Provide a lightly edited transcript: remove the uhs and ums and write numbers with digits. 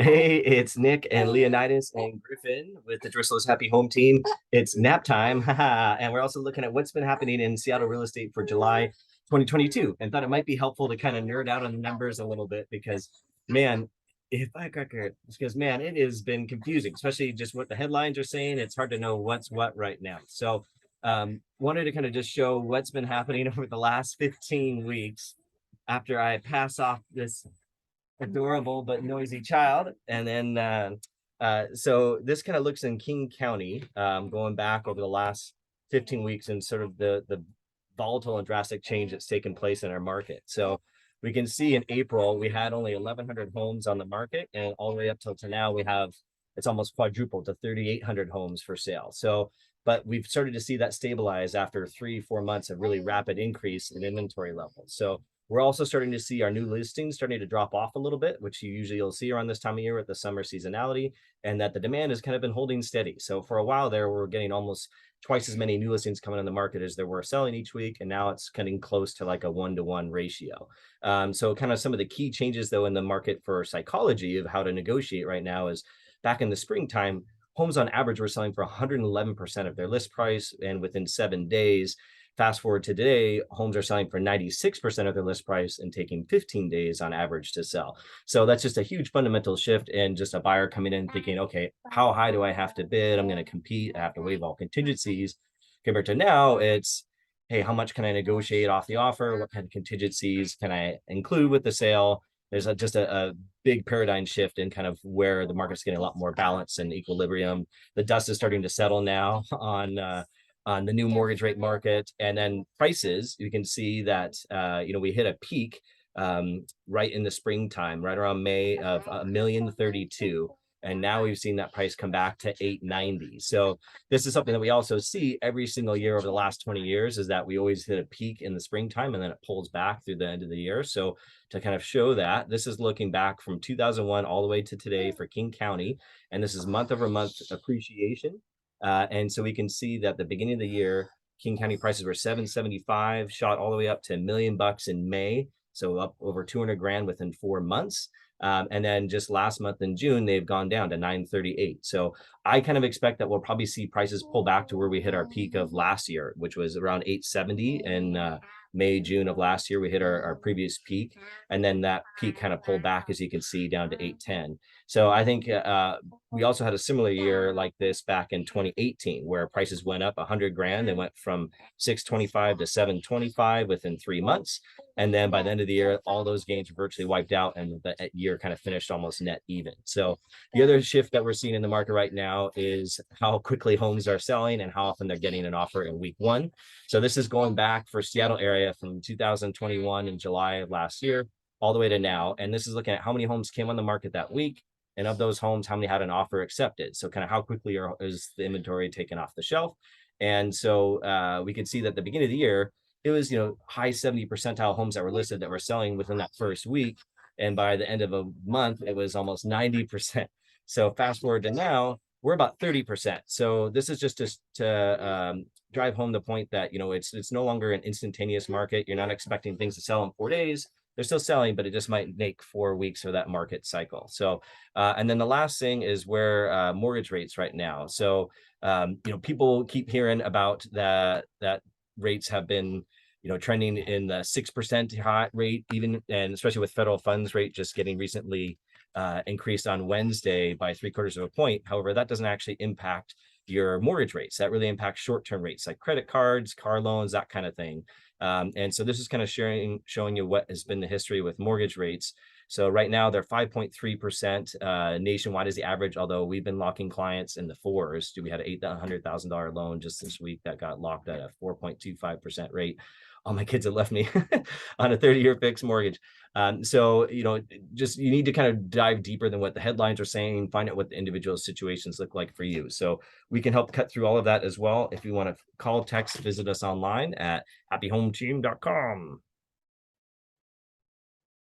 Hey, it's Nick and Leonidas and Griffin with the Dristler's Happy Home Team. It's nap time, haha, and we're also looking at what's been happening in Seattle real estate for July 2022, and thought it might be helpful to kind of nerd out on the numbers a little bit because, man, if I got because man, it has been confusing, especially just what the headlines are saying. It's hard to know what's what right now. So, wanted to kind of just show what's been happening over the last 15 weeks after I pass off this adorable but noisy child. And then so this kind of looks in King County, going back over the last 15 weeks and sort of the volatile and drastic change that's taken place in our market. So we can see in April we had only 1,100 homes on the market, and all the way up till to now we have it's almost quadrupled to 3,800 homes for sale. So but we've started to see that stabilize after 3-4 months of really rapid increase in inventory levels. So we're also starting to see our new listings starting to drop off a little bit, which you'll see around this time of year with the summer seasonality, and that the demand has kind of been holding steady. So for a while there, we're getting almost twice as many new listings coming on the market as there were selling each week, and now it's getting close to like a 1-to-1 ratio. So kind of some of the key changes though in the market for psychology of how to negotiate right now is back in the springtime, homes on average were selling for 111% of their list price, and within 7 days. Fast forward to today, homes are selling for 96% of their list price and taking 15 days on average to sell. So that's just a huge fundamental shift, and just a buyer coming in thinking, okay, how high do I have to bid? I'm going to compete. I have to waive all contingencies. Compared to now, it's, hey, how much can I negotiate off the offer? What kind of contingencies can I include with the sale? There's just a big paradigm shift in kind of where the market's getting a lot more balance and equilibrium. The dust is starting to settle now on the new mortgage rate market. And then prices, you can see that we hit a peak right in the springtime, right around May of 1,032,000. And now we've seen that price come back to 890. So this is something that we also see every single year over the last 20 years, is that we always hit a peak in the springtime and then it pulls back through the end of the year. So to kind of show that, this is looking back from 2001 all the way to today for King County. And this is month over month appreciation. And so we can see that the beginning of the year, King County prices were 775, shot all the way up to $1,000,000 in May. So up over 200 grand within 4 months. And then just last month in June, they've gone down to 938. So I kind of expect that we'll probably see prices pull back to where we hit our peak of last year, which was around 870 in May, June of last year. We hit our previous peak. And then that peak kind of pulled back, as you can see, down to 810. So I think we also had a similar year like this back in 2018, where prices went up 100 grand and went from 625 to 725 within 3 months. And then by the end of the year, all those gains were virtually wiped out, and the year kind of finished almost net even. So the other shift that we're seeing in the market right now is how quickly homes are selling and how often they're getting an offer in week one. So this is going back for Seattle area from 2021 in July of last year all the way to now. And this is looking at how many homes came on the market that week. And of those homes, how many had an offer accepted? So kind of how quickly is the inventory taken off the shelf? And so we could see that at the beginning of the year, it was, high 70 percentile homes that were listed that were selling within that first week. And by the end of a month, it was almost 90%. So fast forward to now, we're about 30%. So this is just to drive home the point that, it's no longer an instantaneous market. You're not expecting things to sell in 4 days. They're still selling, but it just might take 4 weeks for that market cycle. So, and then the last thing is where mortgage rates right now. So, people keep hearing about that rates have been, trending in the 6% hot rate, even, and especially with federal funds rate just getting recently increased on Wednesday by 3/4 of a point. However, that doesn't actually impact your mortgage rates. That really impacts short-term rates like credit cards, car loans, that kind of thing. And so this is kind of showing you what has been the history with mortgage rates. So right now they're 5.3% nationwide is the average, although we've been locking clients in the fours. We had an $800,000 loan just this week that got locked at a 4.25% rate. All my kids have left me on a 30-year fixed mortgage. So, just you need to kind of dive deeper than what the headlines are saying, find out what the individual situations look like for you. So we can help cut through all of that as well. If you want to call, text, visit us online at happyhometeam.com.